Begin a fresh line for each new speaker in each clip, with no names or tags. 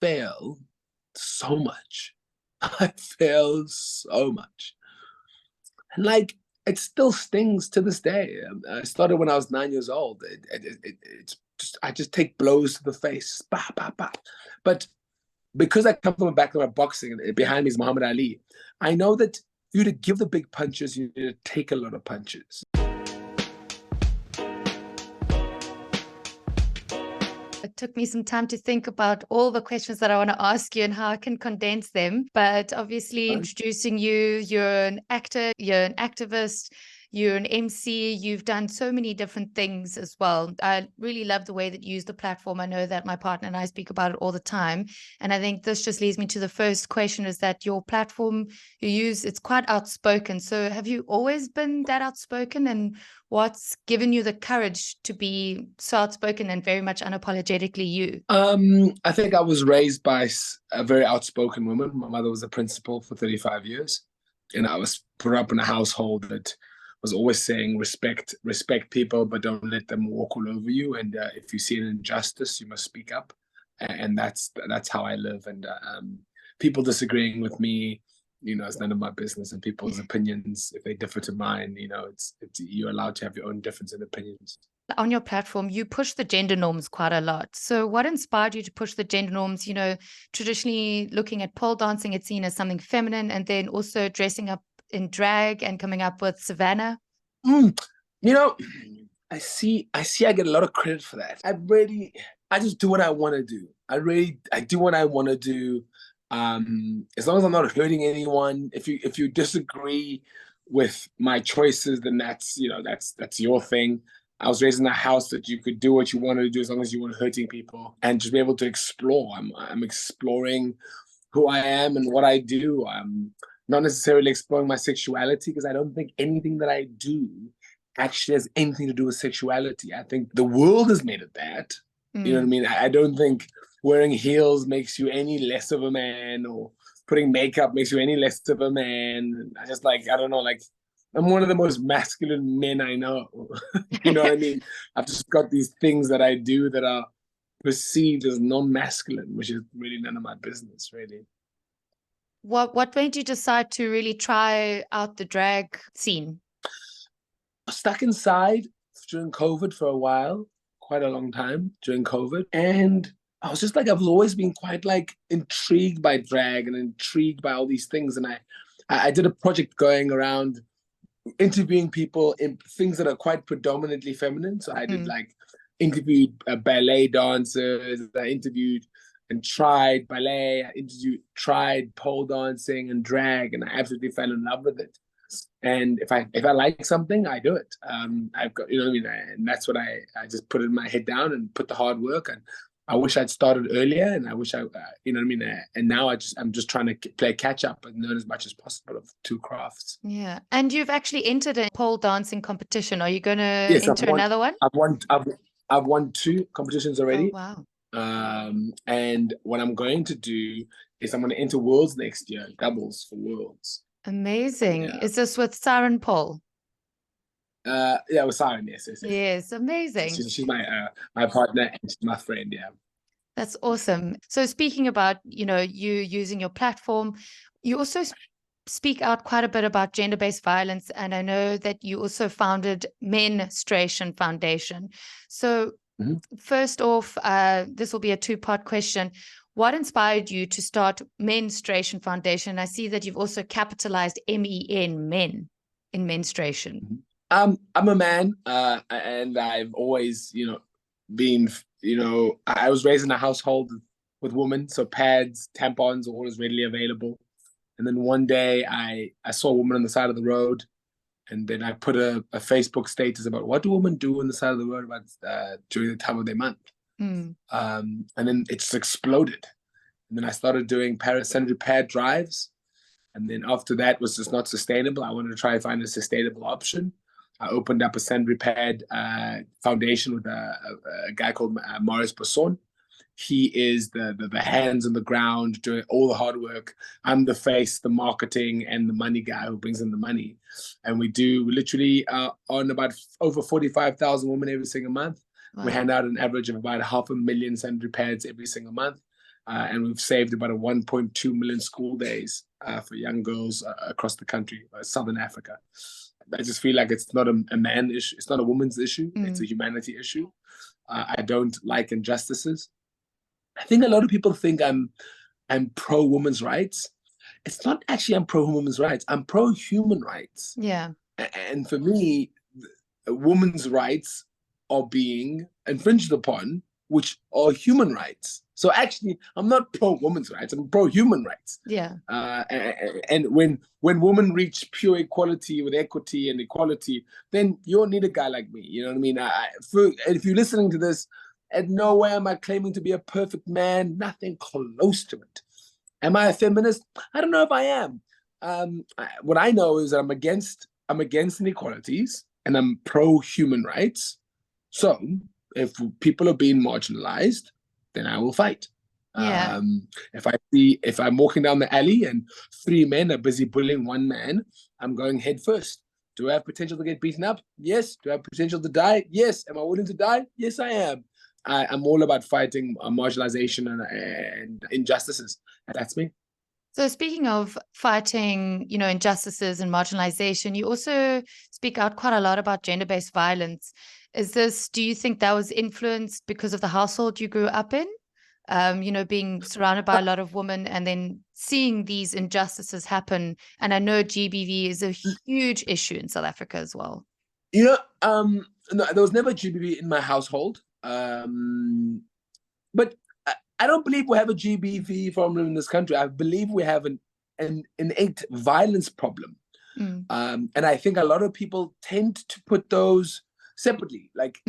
fail so much. I fail so much. And like, it still stings to this day. I started when I was 9 years old. It's just, I just take blows to the face. Bah, bah, bah. But because I come from a background of boxing and behind me is Muhammad Ali, I know that you to give the big punches, you need to take a lot of punches.
It took me some time to think about all the questions that I want to ask you and how I can condense them. But obviously, introducing you, you're an actor, you're an activist, you're an MC, you've done so many different things as well. I really love the way that you use the platform. I know that my partner and I speak about it all the time. And I think this just leads me to the first question, is that your platform you use, it's quite outspoken. So have you always been that outspoken? And what's given you the courage to be so outspoken and very much unapologetically you?
I think I was raised by a very outspoken woman. My mother was a principal for 35 years. And I was brought up in a household that was always saying respect people, but don't let them walk all over you. And if you see an injustice, you must speak up. And that's how I live. And people disagreeing with me, it's none of my business. And people's opinions, if they differ to mine, it's you're allowed to have your own difference in opinions.
On your platform, you push the gender norms quite a lot. So what inspired you to push the gender norms? Traditionally looking at pole dancing, it's seen as something feminine, and then also dressing up in drag and coming up with Sivanna.
I see I get a lot of credit for that. I just do what I want to do. I do what I want to do. As long as I'm not hurting anyone. If you disagree with my choices, then that's your thing. I was raised in a house that you could do what you wanted to do as long as you weren't hurting people, and just be able to explore. I'm exploring who I am and what I do. I'm not necessarily exploring my sexuality, because I don't think anything that I do actually has anything to do with sexuality. I think the world has made it that. You know what I mean? I don't think wearing heels makes you any less of a man, or putting makeup makes you any less of a man. I don't know, I'm one of the most masculine men I know. You know what I mean? I've just got these things that I do that are perceived as non-masculine, which is really none of my business, really.
What made you decide to really try out the drag scene?
I was stuck inside during COVID for a while, quite a long time during COVID. And I was I've always been quite intrigued by drag and intrigued by all these things. And I did a project going around interviewing people in things that are quite predominantly feminine. So I did interviewed ballet dancers. I interviewed and tried ballet. I tried pole dancing and drag, and I absolutely fell in love with it. And if I like something, I do it. I've got, and that's what I just put in my head down and put the hard work. And I wish I'd started earlier, and I wish and now I'm just trying to play catch up and learn as much as possible of two crafts.
Yeah. And you've actually entered a pole dancing competition. Are you going to enter another one?
I've won 2 competitions already.
Oh, wow.
And what I'm going to do is I'm going to enter Worlds next year, doubles for Worlds.
Amazing. Yeah. Is this with Siren Pole?
Yeah, with Siren, yes.
Yes, amazing.
She's my partner, and she's my friend, yeah.
That's awesome. So speaking about, you using your platform, you also speak out quite a bit about gender-based violence. And I know that you also founded Menstruation Foundation. So first off, this will be a 2-part question. What inspired you to start Menstruation Foundation? I see that you've also capitalized MEN, men, in menstruation.
I'm a man, and I've always, been, I was raised in a household with women, so pads, tampons are always readily available. And then one day I saw a woman on the side of the road, and then I put a Facebook status about what do women do on the side of the road about during the time of their month. And then it just exploded. And then I started doing sanitary pad drives. And then after that was just not sustainable. I wanted to try and find a sustainable option. I opened up a sanitary pad foundation with a guy called Maurice Besson. He is the hands on the ground doing all the hard work. I'm the face, the marketing, and the money guy who brings in the money. And we literally on about over 45,000 women every single month. Wow. We hand out an average of about 500,000 sanitary pads every single month. and we've saved about 1.2 million school days for young girls across the country, Southern Africa. I just feel like it's not a man issue. It's not a woman's issue. It's a humanity issue. I don't like injustices. I think a lot of people think I'm pro women's rights. It's not actually I'm pro women's rights. I'm pro human rights.
Yeah.
And for me, women's rights are being infringed upon, which are human rights. So actually, I'm not pro women's rights. I'm pro human rights.
Yeah.
And when women reach pure equality with equity and equality, then you don't need a guy like me. You know what I mean? If you're listening to this, at no way am I claiming to be a perfect man. Nothing close to it. Am I a feminist? I don't know if I am. What I know is that I'm against inequalities and I'm pro human rights. So if people are being marginalized, then I will fight.
Yeah.
If I'm walking down the alley and 3 men are busy bullying 1 man, I'm going head first. Do I have potential to get beaten up? Yes. Do I have potential to die? Yes. Am I willing to die? Yes, I am. I'm all about fighting marginalization and injustices. And that's me.
So speaking of fighting, injustices and marginalization, you also speak out quite a lot about gender-based violence. Do you think that was influenced because of the household you grew up in? Being surrounded by a lot of women and then seeing these injustices happen. And I know GBV is a huge issue in South Africa as well.
No, there was never GBV in my household. But I don't believe we have a GBV problem in this country. I believe we have an innate violence problem. And I think a lot of people tend to put those separately. Like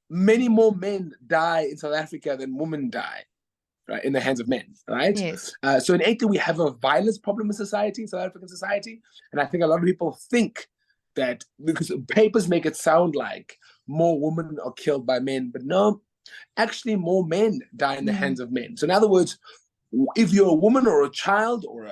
many more men die in South Africa than women die, right, in the hands of men, right?
Yes.
So innately we have a violence problem in society, South African society. And I think a lot of people think that because papers make it sound like more women are killed by men, but no, actually more men die in the hands of men. So in other words, if you're a woman or a child, or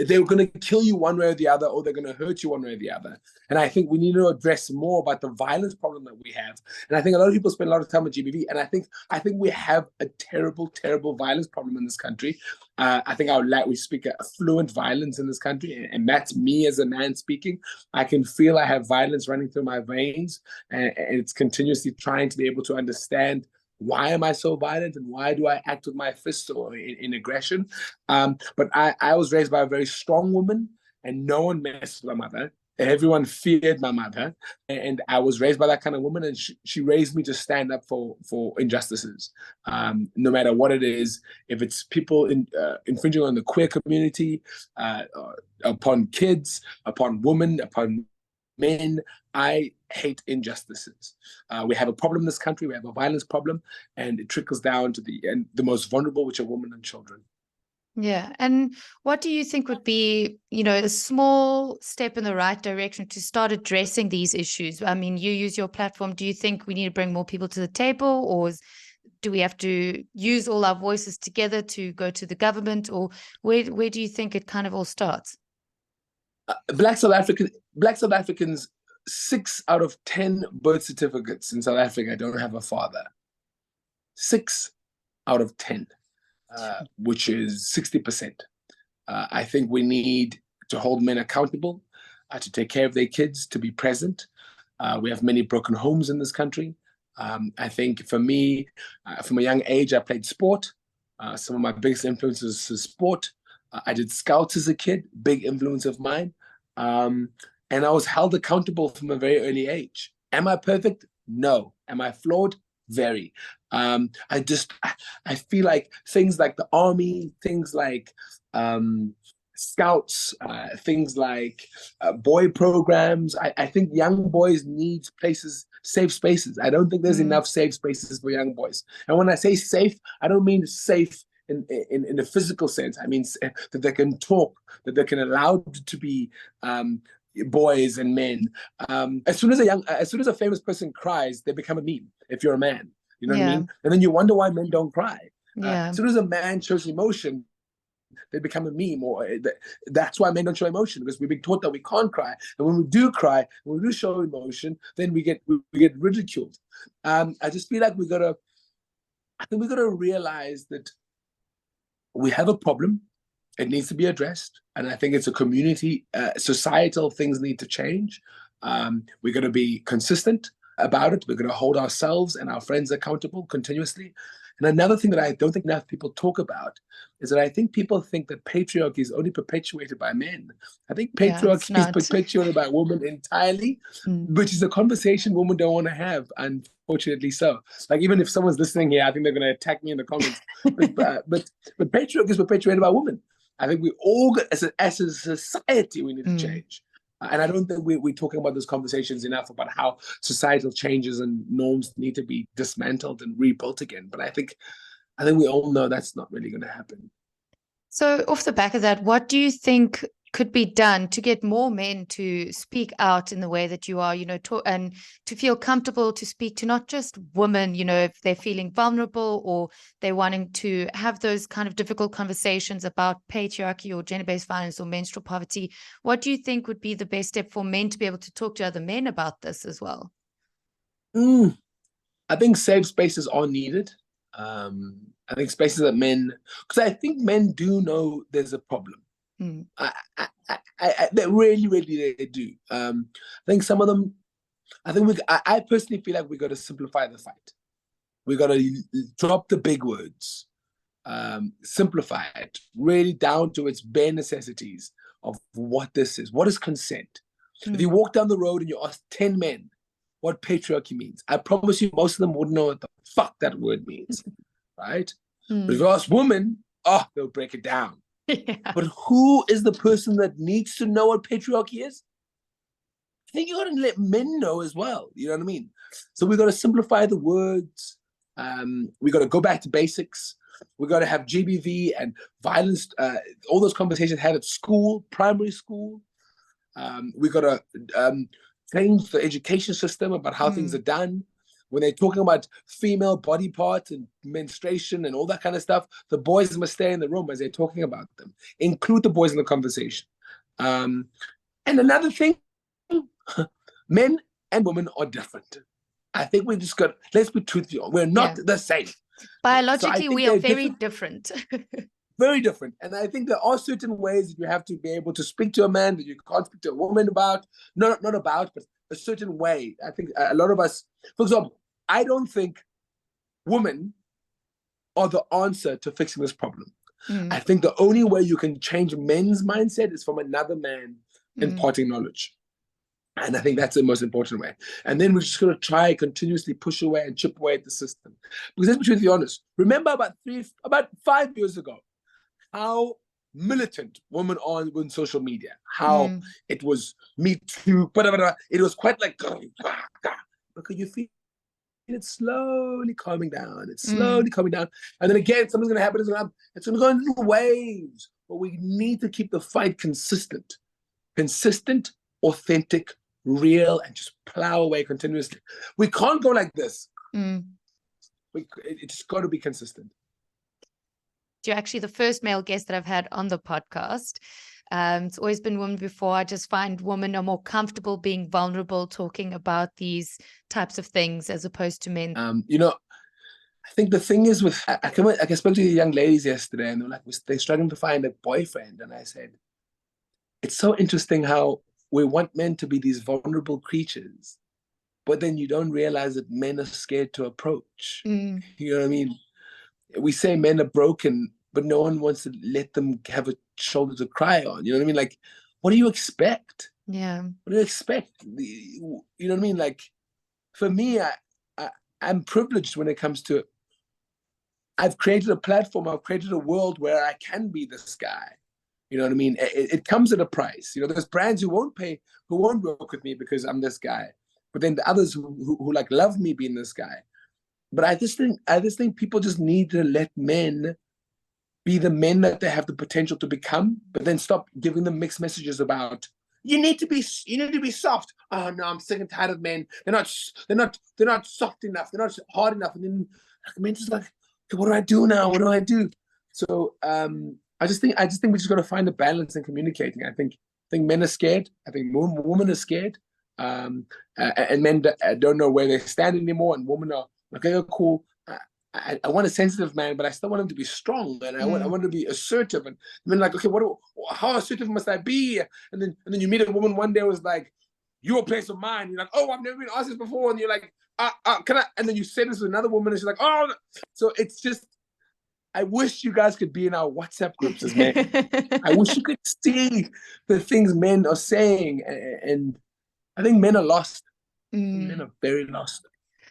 they're going to kill you one way or the other, or they're going to hurt you one way or the other. And I think we need to address more about the violence problem that we have. And I think a lot of people spend a lot of time with GBV, and I think we have a terrible, terrible violence problem in this country. I think we speak fluent violence in this country, and that's me as a man speaking. I can feel I have violence running through my veins, and it's continuously trying to be able to understand, why am I so violent, and why do I act with my fists or in aggression? But I was raised by a very strong woman, and no one messed with my mother. Everyone feared my mother, and I was raised by that kind of woman, and she raised me to stand up for injustices, no matter what it is. If it's people infringing on the queer community, upon kids, upon women, upon men, I hate injustices. We have a problem in this country. We have a violence problem, and it trickles down to the most vulnerable, which are women and children.
Yeah. And what do you think would be, a small step in the right direction to start addressing these issues? I mean, you use your platform. Do you think we need to bring more people to the table, or do we have to use all our voices together to go to the government, or where do you think it kind of all starts?
Black South Africans, 6 out of 10 birth certificates in South Africa don't have a father. 6 out of 10, which is 60%. I think we need to hold men accountable, to take care of their kids, to be present. We have many broken homes in this country. I think for me, from a young age, I played sport. Some of my biggest influences is sport. I did scouts as a kid, big influence of mine. And I was held accountable from a very early age. Am I perfect? No. Am I flawed? Very. I feel like things like the army, things like scouts, things like boy programs. I think young boys need places, safe spaces. I don't think there's enough safe spaces for young boys. And when I say safe, I don't mean safe in a physical sense. I mean that they can talk, that they can allow to be boys and men. As soon as a famous person cries, they become a meme. If you're a man, you know what I mean? And then you wonder why men don't cry. As soon as a man shows emotion, they become a meme, or that's why men don't show emotion, because we've been taught that we can't cry. And when we do cry, when we do show emotion, then we get ridiculed. I just feel like we gotta realize that we have a problem. It needs to be addressed. And I think it's a community, societal things need to change. We're going to be consistent about it. We're going to hold ourselves and our friends accountable continuously. And another thing that I don't think enough people talk about is that I think people think that patriarchy is only perpetuated by men. I think patriarchy is perpetuated by women entirely, which is a conversation women don't want to have, unfortunately so. Like, even if someone's listening here, I think they're going to attack me in the comments. but patriarchy is perpetuated by women. I think we all, as a society, we need to change. And I don't think we're talking about those conversations enough about how societal changes and norms need to be dismantled and rebuilt again. But I think we all know that's not really going to happen.
So off the back of that, what do you think could be done to get more men to speak out in the way that you are, and to feel comfortable to speak to not just women, if they're feeling vulnerable or they're wanting to have those kind of difficult conversations about patriarchy or gender-based violence or menstrual poverty? What do you think would be the best step for men to be able to talk to other men about this as well?
I think safe spaces are needed. I think spaces that because I think men do know there's a problem. They really, really, they do. I think some of them, I personally feel like we got to simplify the fight. We got to drop the big words, simplify it really down to its bare necessities of what this is. What is consent? If you walk down the road and you ask 10 men what patriarchy means, I promise you most of them wouldn't know what the fuck that word means, right? But if you ask women, they'll break it down. Yeah. But who is the person that needs to know what patriarchy is? I think you got to let men know as well. You know what I mean? So we got to simplify the words. We got to go back to basics. We got to have GBV and violence, all those conversations had at school, primary school. We got to change the education system about how things are done. When they're talking about female body parts and menstruation and all that kind of stuff, the boys must stay in the room as they're talking about them. Include the boys in the conversation. And another thing, men and women are different. I think we just got, let's be truthful, we're not the same.
Biologically, so we are very different.
Very different. And I think there are certain ways that you have to be able to speak to a man that you can't speak to a woman about. Not about, but a certain way. I think a lot of us, for example, I don't think women are the answer to fixing this problem. I think the only way you can change men's mindset is from another man imparting knowledge. And I think that's the most important way. And then we're just going to try continuously push away and chip away at the system. Because let's be truthfully honest. Remember about 5 years ago, how militant women are on social media, how it was Me Too, whatever. It was quite like, because you feel it's slowly calming down. It's slowly calming down. And then again, something's going to happen. It's going to go in little waves. But we need to keep the fight consistent, authentic, real, and just plow away continuously. We can't go like this. It's got to be consistent.
You're actually the first male guest that I've had on the podcast. It's always been women before. I just find women are more comfortable being vulnerable, talking about these types of things as opposed to men.
I think the thing is with, I spoke to the young ladies yesterday and they're like, they're struggling to find a boyfriend. And I said, it's so interesting how we want men to be these vulnerable creatures, but then you don't realize that men are scared to approach. You know what I mean? We say men are broken, but no one wants to let them have a shoulder to cry on. You know what I mean? Like, what do you expect?
Yeah.
What do you expect? You know what I mean? Like, for me, I'm privileged when it comes to, I've created a platform, I've created a world where I can be this guy. You know what I mean? It comes at a price. There's brands who won't work with me because I'm this guy. But then the others who like love me being this guy. But I just think people just need to let men be the men that they have the potential to become, but then stop giving them mixed messages about you need to be soft. Oh no, I'm sick and tired of men. They're not soft enough. They're not hard enough. And then men just like, okay, what do I do now? What do I do? So I just think we just got to find a balance in communicating. I think men are scared. I think women are scared, and men don't know where they stand anymore. And women are like, okay, cool. I want a sensitive man, but I still want him to be strong, and I want to be assertive. And then like, okay, how assertive must I be? And then you meet a woman one day who's like, your place of mine. You're like, oh, I've never been asked this before, and you're like, can I? And then you say this to another woman, and she's like, oh. So it's just, I wish you guys could be in our WhatsApp groups as men. I wish you could see the things men are saying, and I think men are lost. Men are very lost.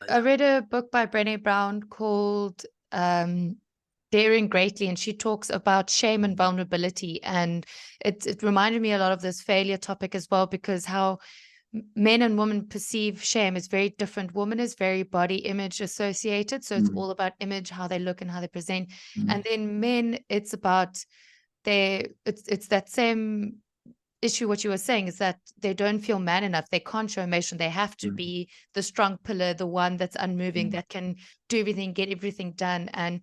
I read a book by Brené Brown called Daring Greatly, and she talks about shame and vulnerability. And it reminded me a lot of this failure topic as well, because how men and women perceive shame is very different. Woman is very body image associated. So it's all about image, how they look and how they present. And then men, it's about it's that same issue. What you were saying is that they don't feel man enough. They can't show emotion. They have to be the strong pillar, the one that's unmoving, that can do everything, get everything done. And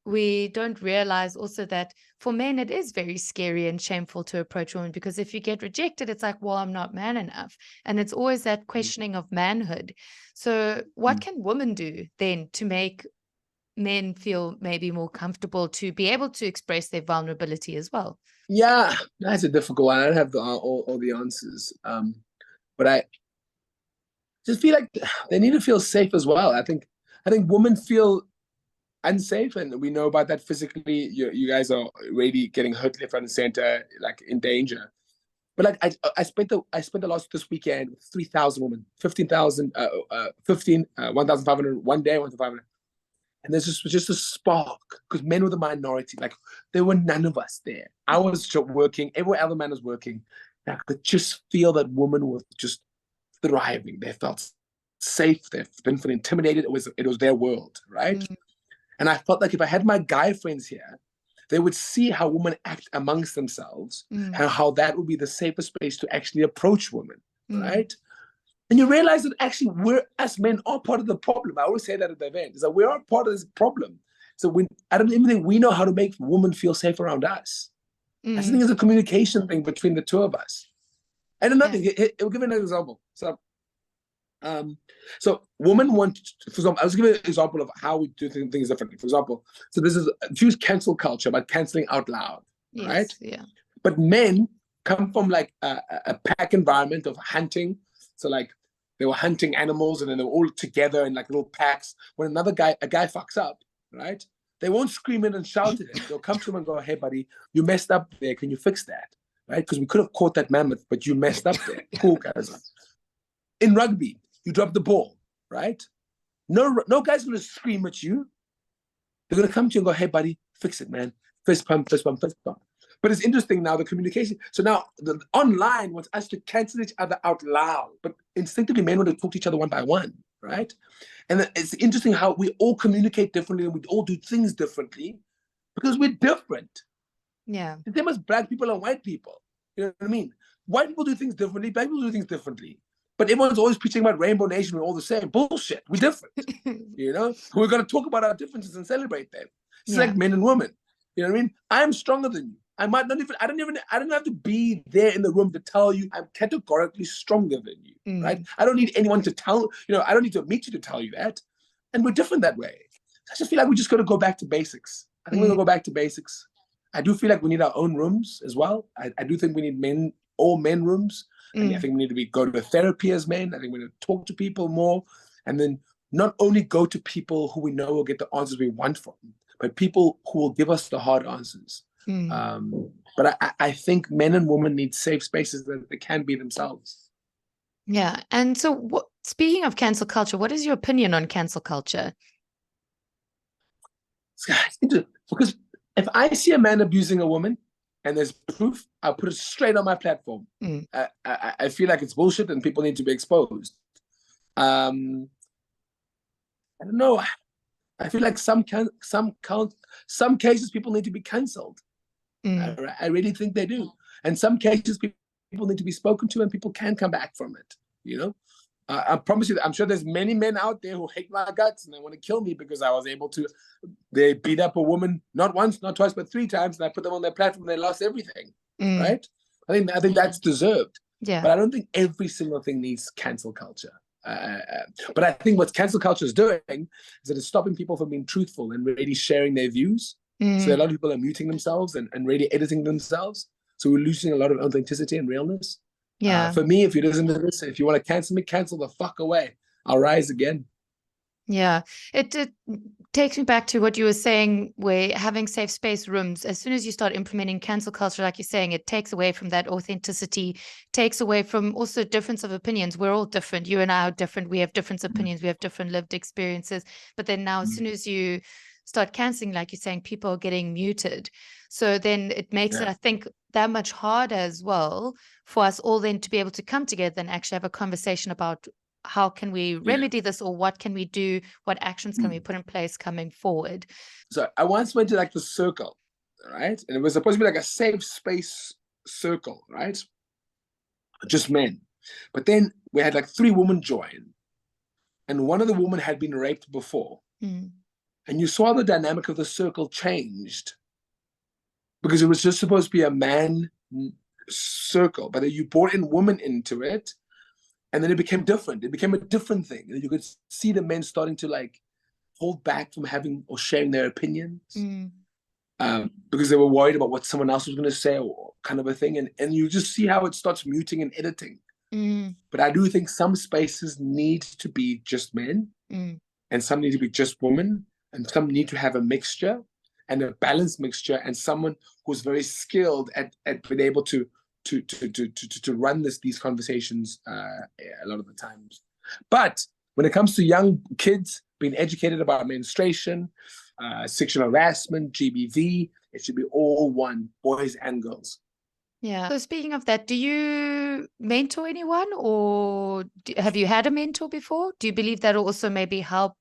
we don't realize also that for men, it is very scary and shameful to approach women, because if you get rejected, it's like, well, I'm not man enough. And it's always that questioning of manhood. So what can women do then to make men feel maybe more comfortable to be able to express their vulnerability as well?
Yeah, that's a difficult one. I don't have all the answers. But I just feel like they need to feel safe as well. I think women feel unsafe, and we know about that physically. You guys are really getting hurt left, right, and center, like in danger. But like I spent the last this weekend with 3,000 women, 15,000, 1,500 one day, 1,500. And there's just a spark, because men were the minority. Like, there were none of us there. I was working, every other man was working. And I could just feel that women were just thriving. They felt safe. They didn't feel intimidated. It was their world, right? And I felt like if I had my guy friends here, they would see how women act amongst themselves, and how that would be the safest space to actually approach women, right? And you realize that actually us men are part of the problem. I always say that at the event, is that we are part of this problem. So I don't even think we know how to make women feel safe around us. I just think it's a communication thing between the two of us. And another thing, I'll give you an example. So women want, for example, I was giving an example of how we do things differently. For example, so this is a huge cancel culture about canceling out loud, right?
Yeah.
But men come from like a pack environment of hunting. So like, they were hunting animals, and then they were all together in like little packs. When a guy fucks up, right? They won't scream it and shout at him. They'll come to him and go, hey, buddy, you messed up there. Can you fix that? Right? Because we could have caught that mammoth, but you messed up there. Cool, guys. In rugby, you drop the ball, right? No guy's going to scream at you. They're going to come to you and go, hey, buddy, fix it, man. Fist pump, fist pump, fist pump. But it's interesting now, the communication. So now the online wants us to cancel each other out loud, but instinctively men want to talk to each other one by one, right? And it's interesting how we all communicate differently, and we all do things differently because we're different.
Yeah.
The same as black people and white people. You know what I mean? White people do things differently, black people do things differently. But everyone's always preaching about Rainbow Nation, we're all the same. Bullshit. We're different. You know? We're going to talk about our differences and celebrate them. It's like men and women. You know what I mean? I'm stronger than you. I might not even, I don't have to be there in the room to tell you I'm categorically stronger than you, right? I don't need anyone to tell, I don't need to meet you to tell you that. And we're different that way. So I just feel like we just got to go back to basics. I think we're going to go back to basics. I do feel like we need our own rooms as well. I do think we need all men rooms. And I think we need to go to therapy as men. I think we need to talk to people more. And then not only go to people who we know will get the answers we want from, but people who will give us the hard answers. But I think men and women need safe spaces that they can be themselves.
Yeah. And so speaking of cancel culture, what is your opinion on cancel culture?
Because if I see a man abusing a woman and there's proof, I'll put it straight on my platform. I feel like it's bullshit and people need to be exposed. I don't know. I feel like some cases people need to be cancelled. I really think they do. And some cases people need to be spoken to, and people can come back from it. I promise you that I'm sure there's many men out there who hate my guts and they want to kill me because I was able to. They beat up a woman not once, not twice, but 3 times, and I put them on their platform. They lost everything, right? I think that's deserved.
Yeah.
But I don't think every single thing needs cancel culture. But I think what cancel culture is doing is that it's stopping people from being truthful and really sharing their views. So a lot of people are muting themselves and really editing themselves. So we're losing a lot of authenticity and realness.
Yeah.
For me, if you listen to this, if you want to cancel me, cancel the fuck away. I'll rise again.
Yeah, it takes me back to what you were saying, where having safe space rooms, as soon as you start implementing cancel culture, like you're saying, it takes away from that authenticity, takes away from also difference of opinions. We're all different. You and I are different. We have different opinions. We have different lived experiences. But then now, as soon as you start canceling, like you're saying, people are getting muted. So then it makes it, I think, that much harder as well for us all then to be able to come together and actually have a conversation about how can we remedy this, or what can we do? What actions can we put in place coming forward?
So I once went to like the circle, right? And it was supposed to be like a safe space circle, right? Just men. But then we had like 3 women join. And one of the women had been raped before. And you saw the dynamic of the circle changed. Because it was just supposed to be a man circle. But then you brought in women into it. And then it became different. It became a different thing. You could see the men starting to like hold back from having or sharing their opinions because they were worried about what someone else was going to say, or kind of a thing. And you just see how it starts muting and editing. But I do think some spaces need to be just men, and some need to be just women, and some need to have a mixture and a balanced mixture, and someone who's very skilled at being able to run these conversations a lot of the times. But when it comes to young kids being educated about menstruation, sexual harassment, GBV, it should be all one, boys and girls.
Yeah. So speaking of that, do you mentor anyone, or have you had a mentor before? Do you believe that'll also maybe help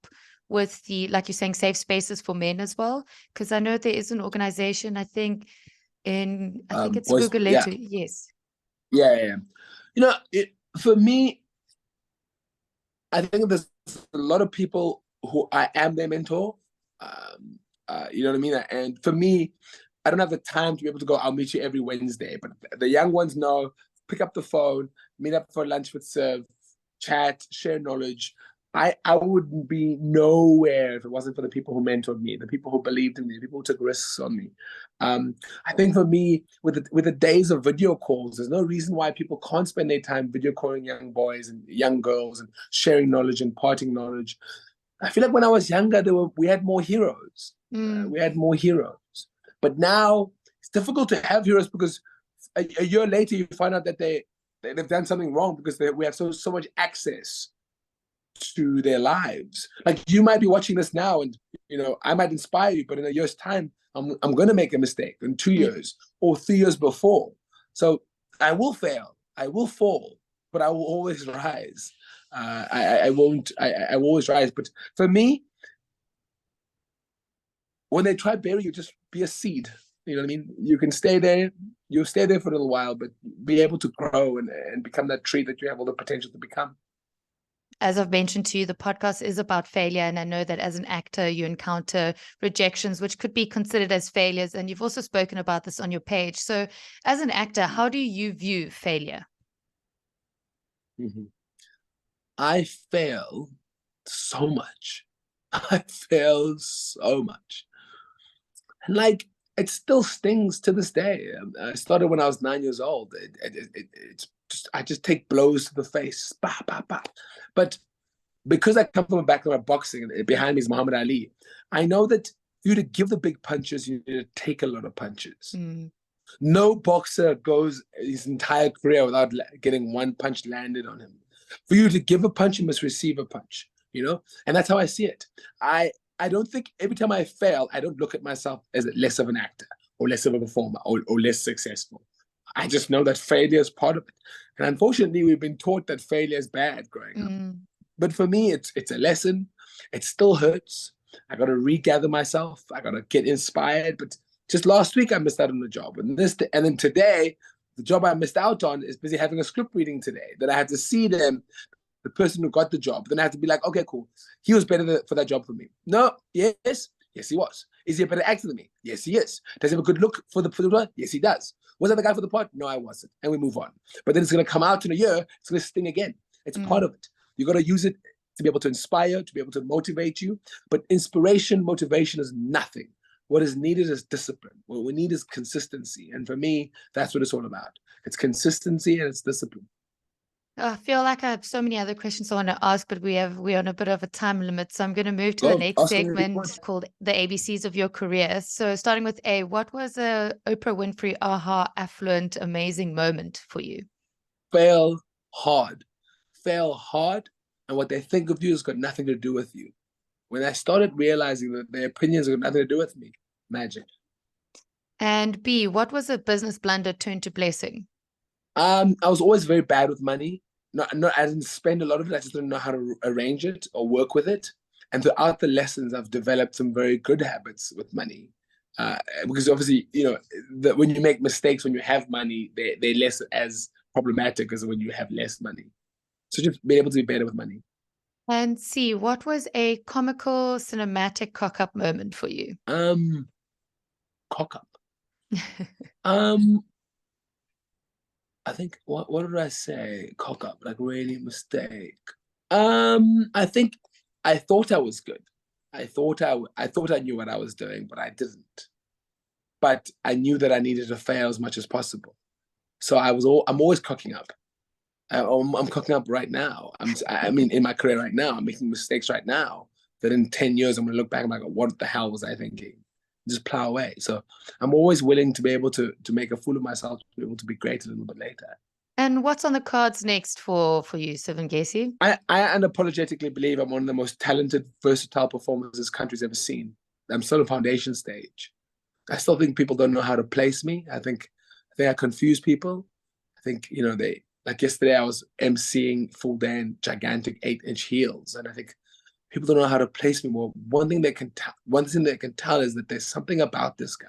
with the, like you're saying, safe spaces for men as well? Because I know there is an organization, I think it's
Boys,
Google
yeah.
Letter. Yes.
Yeah. You know, for me, I think there's a lot of people who I am their mentor. You know what I mean? And for me, I don't have the time to be able to go, I'll meet you every Wednesday. But the young ones know, pick up the phone, meet up for lunch with Siv, chat, share knowledge. I wouldn't be nowhere if it wasn't for the people who mentored me, the people who believed in me, the people who took risks on me. I think for me, with the days of video calls, there's no reason why people can't spend their time video calling young boys and young girls and sharing knowledge and imparting knowledge. I feel like when I was younger, we had more heroes. We had more heroes. But now it's difficult to have heroes because a year later you find out that they've done something wrong because we have so much access to their lives. Like, you might be watching this now, and I might inspire you, but in a year's time, I'm going to make a mistake. In 2 years or 3 years before, so I will fail, I will fall, but I will always rise. I will always rise. But for me, when they try to bury you, just be a seed. You know what I mean? You can stay there. You'll stay there for a little while, but be able to grow and become that tree that you have all the potential to become.
As I've mentioned to you, the podcast is about failure. And I know that as an actor, you encounter rejections, which could be considered as failures. And you've also spoken about this on your page. So as an actor, how do you view failure?
I fail so much. I fail so much. And like, it still stings to this day. I started when I was 9 years old. I just take blows to the face. Bah, bah, bah. But because I come from a background of boxing, and behind me is Muhammad Ali, I know that for you to give the big punches, you need to take a lot of punches. No boxer goes his entire career without getting one punch landed on him. For you to give a punch, you must receive a punch, And that's how I see it. I don't think every time I fail, I don't look at myself as less of an actor or less of a performer or less successful. I just know that failure is part of it. And unfortunately, we've been taught that failure is bad growing up. But for me, it's a lesson. It still hurts. I got to regather myself. I got to get inspired. But just last week, I missed out on the job. And then today, the job I missed out on is busy having a script reading today. That I had to see them, the person who got the job. Then I had to be like, okay, cool. He was better for that job for me. No, yes, he was. Is he a better actor than me? Yes, he is. Does he have a good look for the part? Yes, he does. Was I the guy for the part? No, I wasn't. And we move on. But then it's going to come out in a year. It's going to sting again. It's part of it. You got to use it to be able to inspire, to be able to motivate you. But inspiration, motivation is nothing. What is needed is discipline. What we need is consistency. And for me, that's what it's all about. It's consistency and it's discipline.
I feel like I have so many other questions I want to ask, but we're on a bit of a time limit. So I'm going to move to the next segment called the ABCs of your career. So starting with A, what was a Oprah Winfrey aha affluent amazing moment for you?
Fail hard. Fail hard, and what they think of you has got nothing to do with you. When I started realizing that their opinions have got nothing to do with me, magic.
And B, what was a business blunder turned to blessing?
I was always very bad with money. I didn't spend a lot of it. I just didn't know how to arrange it or work with it. And throughout the lessons, I've developed some very good habits with money. Because obviously, when you make mistakes, when you have money, they're less as problematic as when you have less money. So just being able to be better with money.
And C, what was a comical cinematic cock-up moment for you?
Cock up. I think what did I say? Cock up, like really mistake. I think I thought I was good. I thought I knew what I was doing, but I didn't. But I knew that I needed to fail as much as possible. So I'm always cocking up. I'm cooking up right now. I mean, in my career right now, I'm making mistakes right now that in 10 years, I'm going to look back and I'm like, what the hell was I thinking? Just plow away. So I'm always willing to be able to make a fool of myself, to be able to be great a little bit later.
And what's on the cards next for you, Siv Ngesi?
I unapologetically believe I'm one of the most talented, versatile performers this country's ever seen. I'm still on foundation stage. I still think people don't know how to place me. I think I confuse people. I think, like yesterday I was emceeing full day in gigantic 8-inch heels. And I think people don't know how to place me more. One thing they can tell is that there's something about this guy.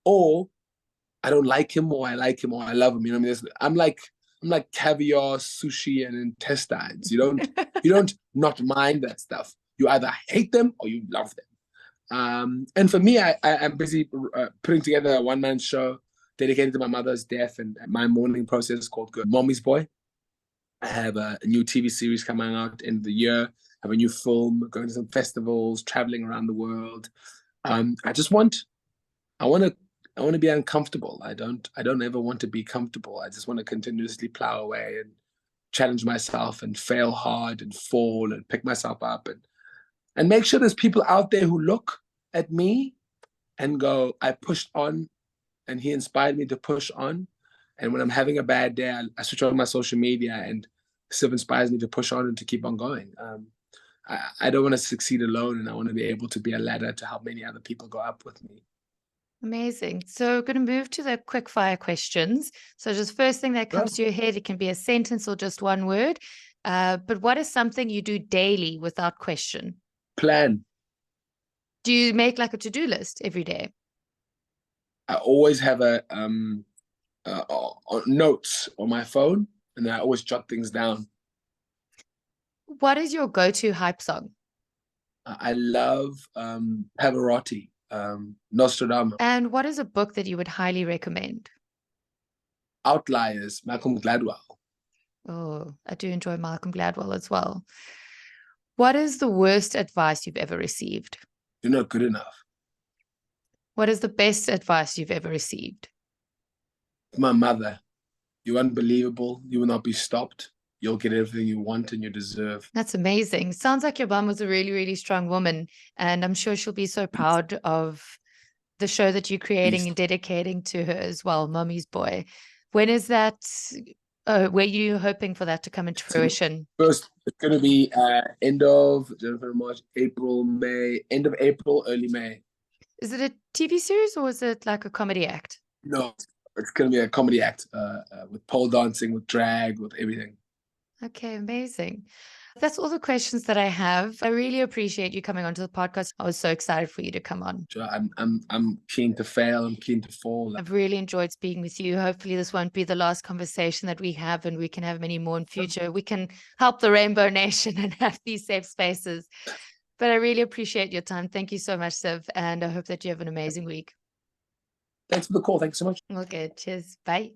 Or I don't like him, or I like him, or I love him. You know what I mean? I'm like caviar, sushi, and intestines. You don't not mind that stuff. You either hate them or you love them. And for me, I'm busy putting together a one-man show dedicated to my mother's death and my mourning process called Good Mommy's Boy. I have a new TV series coming out in the year. I have a new film, going to some festivals, traveling around the world. I want to be uncomfortable. I don't ever want to be comfortable. I just want to continuously plow away and challenge myself and fail hard and fall and pick myself up and make sure there's people out there who look at me and go, I pushed on and he inspired me to push on. And when I'm having a bad day, I switch on my social media and Siv inspires me to push on and to keep on going. I don't want to succeed alone, and I want to be able to be a ladder to help many other people go up with me.
Amazing. So we're going to move to the quick fire questions. So just first thing that comes to your head, it can be a sentence or just one word. But what is something you do daily without question?
Plan.
Do you make like a to-do list every day?
I always have notes on my phone, and I always jot things down.
What is your go-to hype song?
I love Pavarotti, Nostradamus.
And what is a book that you would highly recommend?
Outliers, Malcolm Gladwell.
Oh, I do enjoy Malcolm Gladwell as well. What is the worst advice you've ever received?
You're not good enough.
What is the best advice you've ever received?
My mother, you're unbelievable. You will not be stopped. You'll get everything you want and you deserve.
That's amazing. Sounds like your mom was a really, really strong woman. And I'm sure she'll be so proud of the show that you're creating and dedicating to her as well, Mommy's Boy. When is that? Where are you hoping for that to come into fruition?
First, it's going to be end of January, March, April, May, end of April, early May.
Is it a TV series or is it like a comedy act?
No, it's going to be a comedy act with pole dancing, with drag, with everything.
Okay, amazing. That's all the questions that I have. I really appreciate you coming onto the podcast. I was so excited for you to come on.
Sure, I'm keen to fail. I'm keen to fall.
I've really enjoyed speaking with you. Hopefully this won't be the last conversation that we have, and we can have many more in future. We can help the Rainbow Nation and have these safe spaces. But I really appreciate your time. Thank you so much, Siv. And I hope that you have an amazing week.
Thanks for the call. Thanks so much.
Okay, cheers. Bye.